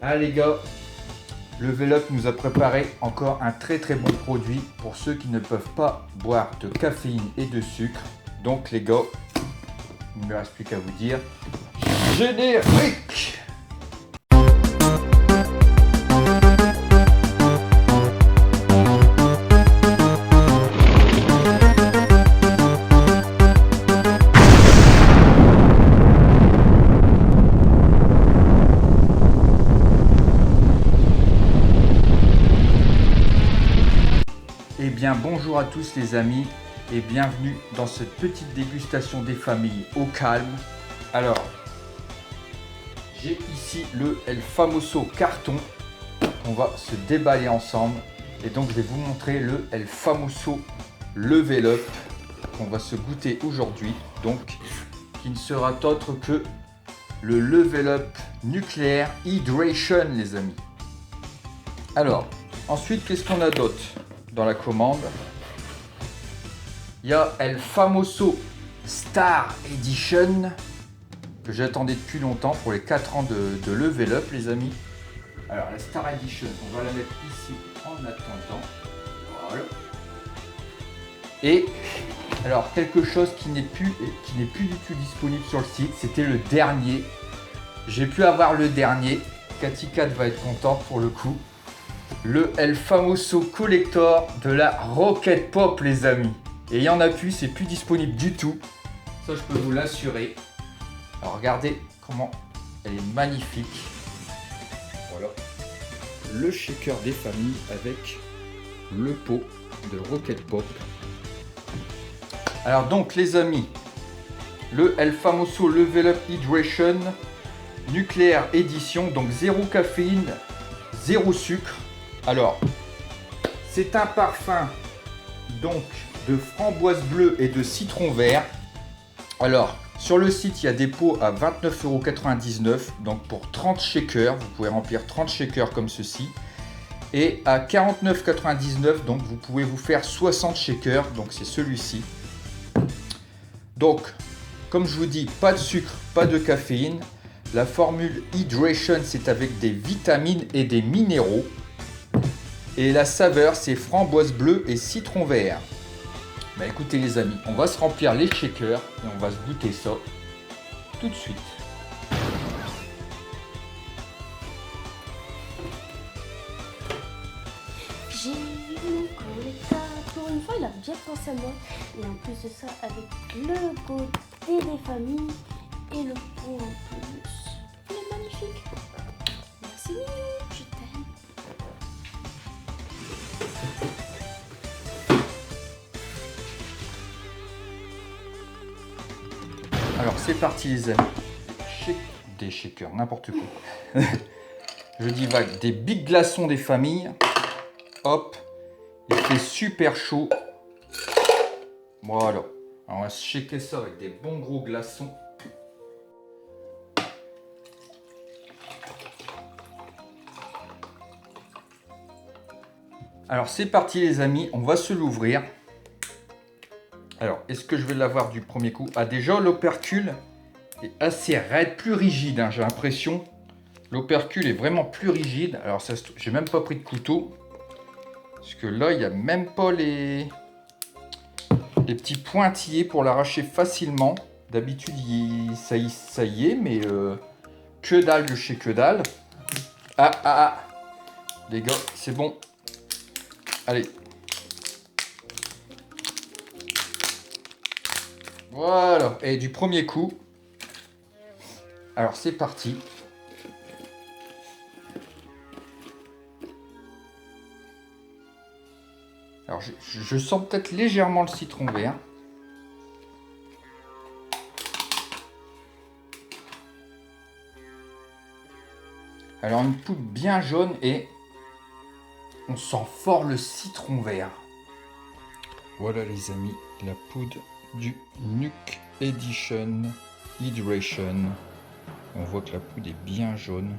Ah les gars, le Velope nous a préparé encore un très bon produit pour ceux qui ne peuvent pas boire de caféine et de sucre. Donc les gars, il ne me reste plus qu'à vous dire générique. Eh bien bonjour à tous les amis et bienvenue dans cette petite dégustation des familles au calme. Alors, j'ai ici le El Famoso carton qu'on va se déballer ensemble et donc je vais vous montrer le El Famoso Level Up qu'on va se goûter aujourd'hui, donc qui ne sera autre que le Level Up Nuclear Hydration les amis. Alors, ensuite qu'est-ce qu'on a d'autre dans la commande? Il y a El Famoso Star Edition que j'attendais depuis longtemps pour les 4 ans de Level Up les amis. Alors la Star Edition, on va la mettre ici en attendant. Voilà. Et alors quelque chose qui n'est plus du tout disponible sur le site, c'était le dernier. J'ai pu avoir le dernier. Cathy Cat va être contente pour le coup. Le El Famoso Collector de la Rocket Pop les amis. Et il y en a plus, c'est plus disponible du tout. Ça je peux vous l'assurer. Alors regardez comment elle est magnifique. Voilà. Le shaker des familles avec le pot de Rocket Pop. Alors donc les amis, le El Famoso Level Up Hydration Nuclear Edition, donc 0 caféine, 0 sucre. Alors, c'est un parfum donc de framboise bleue et de citron vert. Alors, sur le site, il y a des pots à 29,99 €. Donc pour 30 shakers, vous pouvez remplir 30 shakers comme ceci. Et à 49,99 €, donc vous pouvez vous faire 60 shakers. Donc c'est celui-ci. Donc, comme je vous dis, pas de sucre, pas de caféine. La formule Hydration, c'est avec des vitamines et des minéraux. Et la saveur, c'est framboise bleue et citron vert. Bah écoutez les amis, on va se remplir les shakers et on va se goûter ça tout de suite. J'ai eu mon collecteur, pour une fois il a bien pensé à moi. Et en plus de ça, avec le côté des familles et le pot en plus. Il est magnifique. Merci Mignon, je t'aime. Alors c'est parti les amis. Des shakers, n'importe quoi. Je divague, des big glaçons des familles. Hop, il fait super chaud. Voilà. Alors, on va shaker ça avec des bons gros glaçons. Alors c'est parti les amis, on va se l'ouvrir. Alors, est-ce que je vais l'avoir du premier coup? Ah déjà, l'opercule est assez raide, plus rigide, hein, j'ai l'impression. L'opercule est vraiment plus rigide. Alors, j'ai même pas pris de couteau. Parce que là, il n'y a même pas les petits pointillés pour l'arracher facilement. D'habitude, ça y est, mais que dalle de chez que dalle. Ah. Les gars, c'est bon. Allez. Voilà, et du premier coup. Alors c'est parti. Alors je sens peut-être légèrement le citron vert. Alors une poudre bien jaune et on sent fort le citron vert. Voilà les amis, la poudre du Nuke Edition Hydration. On voit que la poudre est bien jaune,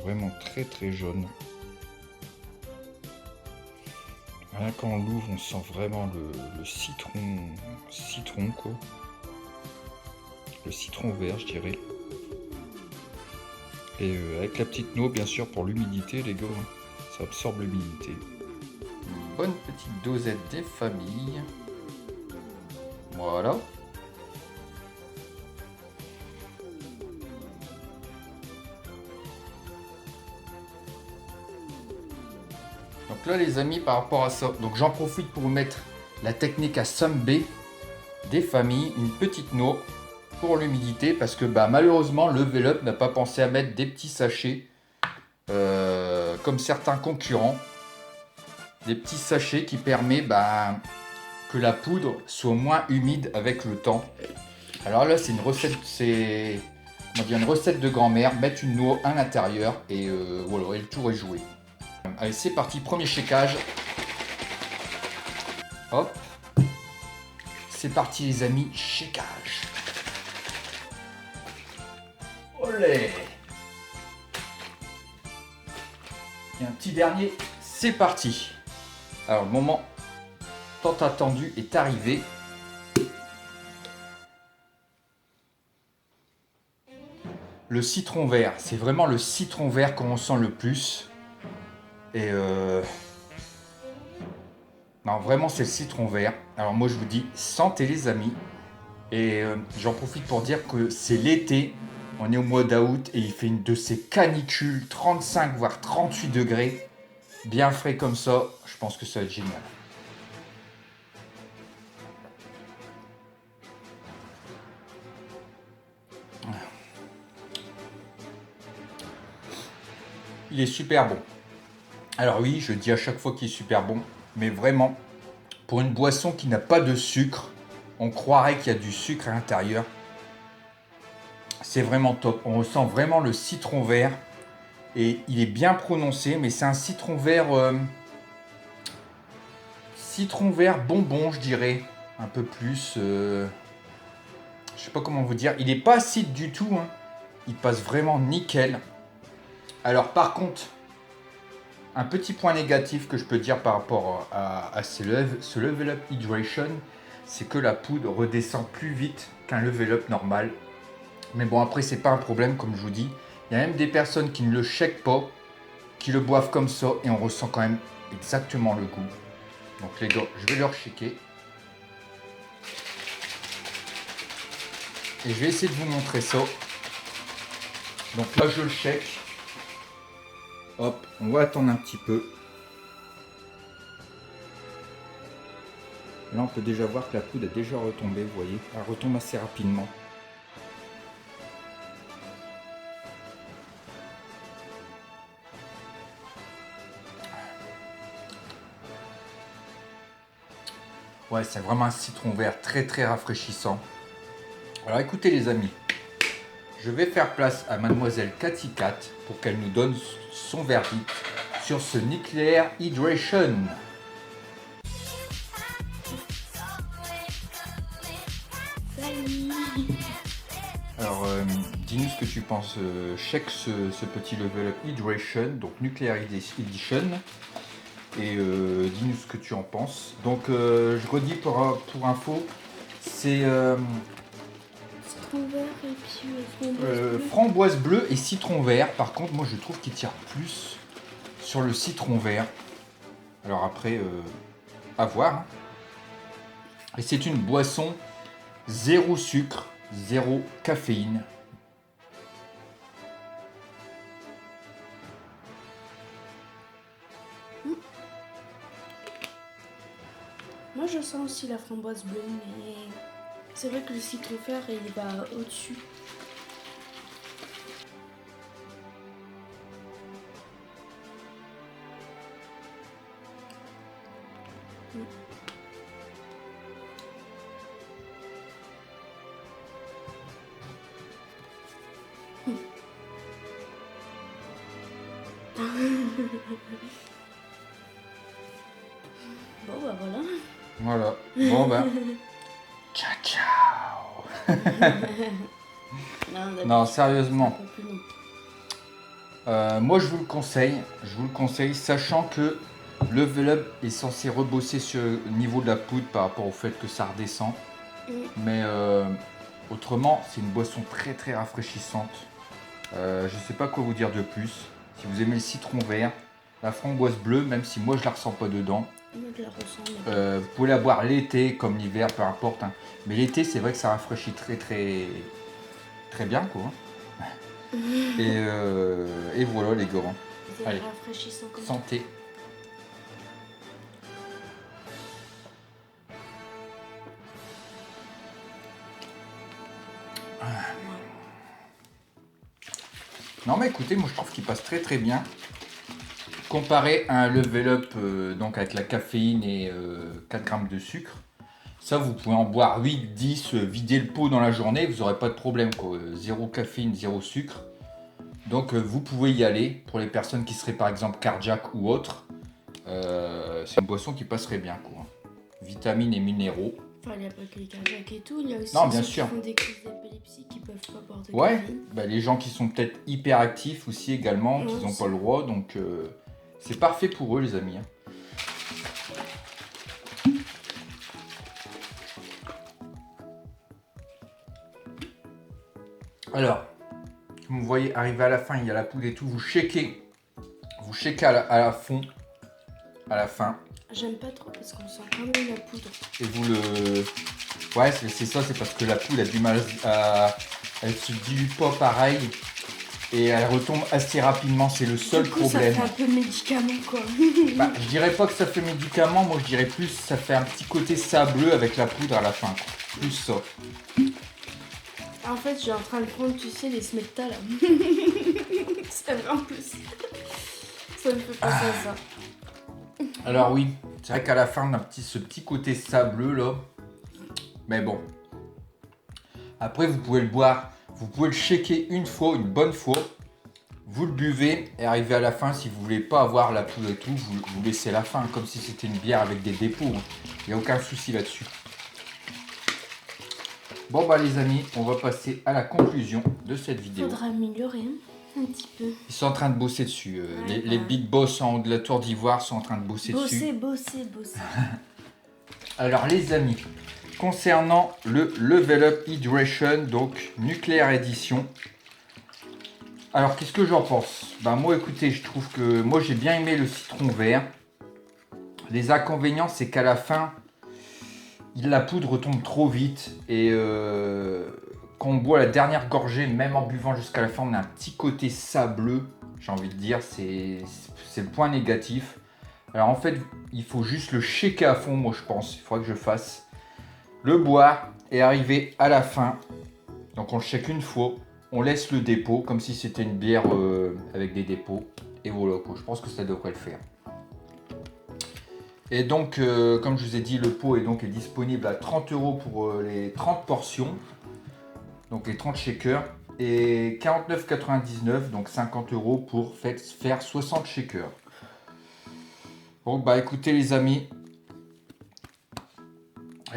vraiment très jaune. Voilà, quand on l'ouvre, on sent vraiment le citron quoi. Le citron vert, je dirais. Et avec la petite noix, bien sûr, pour l'humidité, les gars, ça absorbe l'humidité. Une bonne petite dosette des familles. Voilà. Donc là, les amis, par rapport à ça, donc j'en profite pour vous mettre la technique à somme B des familles, une petite noix pour l'humidité, parce que malheureusement, Level Up n'a pas pensé à mettre des petits sachets comme certains concurrents. Des petits sachets qui permettent que la poudre soit moins humide avec le temps. Alors là, c'est une recette, une recette de grand-mère. Mettre une noix à l'intérieur et voilà, et le tour est joué. Allez, c'est parti, premier shakeage. Hop. C'est parti les amis, shakeage. Olé. Et un petit dernier, c'est parti. Alors le moment tant attendu est arrivé. Le citron vert, c'est vraiment le citron vert qu'on sent le plus. Et non, vraiment c'est le citron vert. Alors moi je vous dis, sentez les amis. Et j'en profite pour dire que c'est l'été. On est au mois d'août et il fait une de ces canicules, 35 voire 38 degrés. Bien frais comme ça, je pense que ça va être génial. Il est super bon. Alors oui, je dis à chaque fois qu'il est super bon, mais vraiment, pour une boisson qui n'a pas de sucre, on croirait qu'il y a du sucre à l'intérieur. C'est vraiment top. On ressent vraiment le citron vert et il est bien prononcé, mais c'est un citron vert bonbon, je dirais, un peu plus. Je sais pas comment vous dire. Il n'est pas acide du tout. Hein. Il passe vraiment nickel. Alors par contre, un petit point négatif que je peux dire par rapport à ce Level Up Hydration, c'est que la poudre redescend plus vite qu'un Level Up normal. Mais bon, après, c'est pas un problème, comme je vous dis. Il y a même des personnes qui ne le shakent pas, qui le boivent comme ça, et on ressent quand même exactement le goût. Donc les gars, je vais leur shaker. Et je vais essayer de vous montrer ça. Donc là, je le shake. Hop, on va attendre un petit peu. Là, on peut déjà voir que la poudre a déjà retombé, vous voyez. Elle retombe assez rapidement. Ouais, c'est vraiment un citron vert très très rafraîchissant. Alors écoutez les amis, je vais faire place à mademoiselle Cathy Cat pour qu'elle nous donne son verdict sur ce Nuclear Hydration. Salut. Alors dis-nous ce que tu penses, check ce petit Level Up Hydration, donc Nuclear Edition. Et dis-nous ce que tu en penses. Donc je redis pour info, c'est Citron vert et puis framboise bleue et citron vert. Par contre, moi je trouve qu'il tire plus sur le citron vert. Alors après, à voir. Hein. Et c'est une boisson zéro sucre, zéro caféine. Moi je sens aussi la framboise bleue, mais c'est vrai que le citron vert il va au-dessus. Bon bah voilà. Voilà. Bon ben. Ciao ciao. Non, sérieusement. Moi je vous le conseille, sachant que le Level Up est censé rebosser sur le niveau de la poudre par rapport au fait que ça redescend. Mais autrement, c'est une boisson très très rafraîchissante. Je sais pas quoi vous dire de plus. Si vous aimez le citron vert, la framboise bleue, même si moi je la ressens pas dedans. Moi, je la ressens. Mais... Vous pouvez la boire l'été comme l'hiver, peu importe. Hein. Mais l'été, c'est vrai que ça rafraîchit très bien, quoi. Et voilà les gars. C'est Allez, rafraîchissant comme ça. santé. Non mais écoutez, moi je trouve qu'il passe très bien. Comparé à un level up donc avec la caféine et 4 grammes de sucre. Ça vous pouvez en boire 8, 10, vider le pot dans la journée, vous n'aurez pas de problème quoi. Zéro caféine, zéro sucre. Donc vous pouvez y aller pour les personnes qui seraient par exemple cardiaques ou autres. C'est une boisson qui passerait bien quoi. Vitamines et minéraux. Enfin, il n'y a pas que les cardiaques et tout, il y a aussi Non, bien ceux sûr. qui font des crises d'épilepsie qui peuvent pas boire de Ouais, caféine. bah, les gens qui sont peut-être hyperactifs aussi également, qui n'ont pas le droit, donc c'est parfait pour eux les amis. Hein. Alors, comme vous voyez, arrivé à la fin, il y a la poudre et tout, vous shakez à la fond, à la fin. J'aime pas trop parce qu'on sent quand même la poudre. Et vous le... Ouais, c'est ça, c'est parce que la poudre a du mal à... Elle se dilue pas pareil. Et elle retombe assez rapidement, c'est le seul problème. Ça fait un peu médicament quoi. Bah, je dirais pas que ça fait médicament, moi je dirais plus ça fait un petit côté sableux avec la poudre à la fin. Quoi. Plus ça. En fait, je suis en train de prendre, tu sais, les smecta là. C'est vrai en plus. Ça me fait penser à ça. Alors oui, c'est vrai qu'à la fin on a ce petit côté sableux là. Mais bon. Après vous pouvez le boire, vous pouvez le shaker une fois, une bonne fois. Vous le buvez et arrivé à la fin, si vous voulez pas avoir la poudre et tout, vous laissez la fin, comme si c'était une bière avec des dépôts. Il n'y a aucun souci là-dessus. Bon bah les amis, on va passer à la conclusion de cette vidéo. Faudra améliorer un petit peu. Ils sont en train de bosser dessus. Les big boss en haut de la tour d'ivoire sont en train de bosser dessus. Bosser. Alors les amis, concernant le Level Up Hydration, donc Nucléaire Edition. Alors qu'est-ce que j'en pense? Bah moi écoutez, je trouve que moi j'ai bien aimé le citron vert. Les inconvénients c'est qu'à la fin, la poudre tombe trop vite et quand on boit la dernière gorgée, même en buvant jusqu'à la fin, on a un petit côté sableux, j'ai envie de dire, c'est le point négatif. Alors en fait, il faut juste le shaker à fond, moi je pense, il faudrait que je fasse. Le boire et arriver à la fin, donc on le shake une fois, on laisse le dépôt, comme si c'était une bière avec des dépôts. Et voilà, quoi, je pense que ça devrait le faire. Et donc, comme je vous ai dit, le pot est disponible à 30 € pour les 30 portions. Donc les 30 shakers. Et 49,99 €, donc 50 € pour faire 60 shakers. Donc bah écoutez les amis.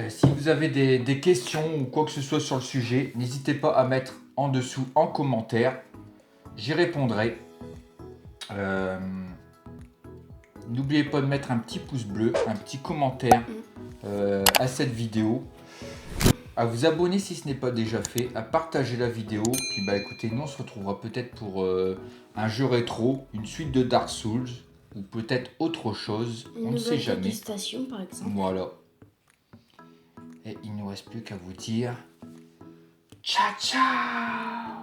Si vous avez des questions ou quoi que ce soit sur le sujet, n'hésitez pas à mettre en dessous en commentaire. J'y répondrai. N'oubliez pas de mettre un petit pouce bleu, un petit commentaire à cette vidéo. À vous abonner si ce n'est pas déjà fait, à partager la vidéo. Puis bah écoutez, nous on se retrouvera peut-être pour un jeu rétro, une suite de Dark Souls ou peut-être autre chose. On ne sait jamais. Dégustation par exemple. Voilà. Et il ne nous reste plus qu'à vous dire ciao ciao.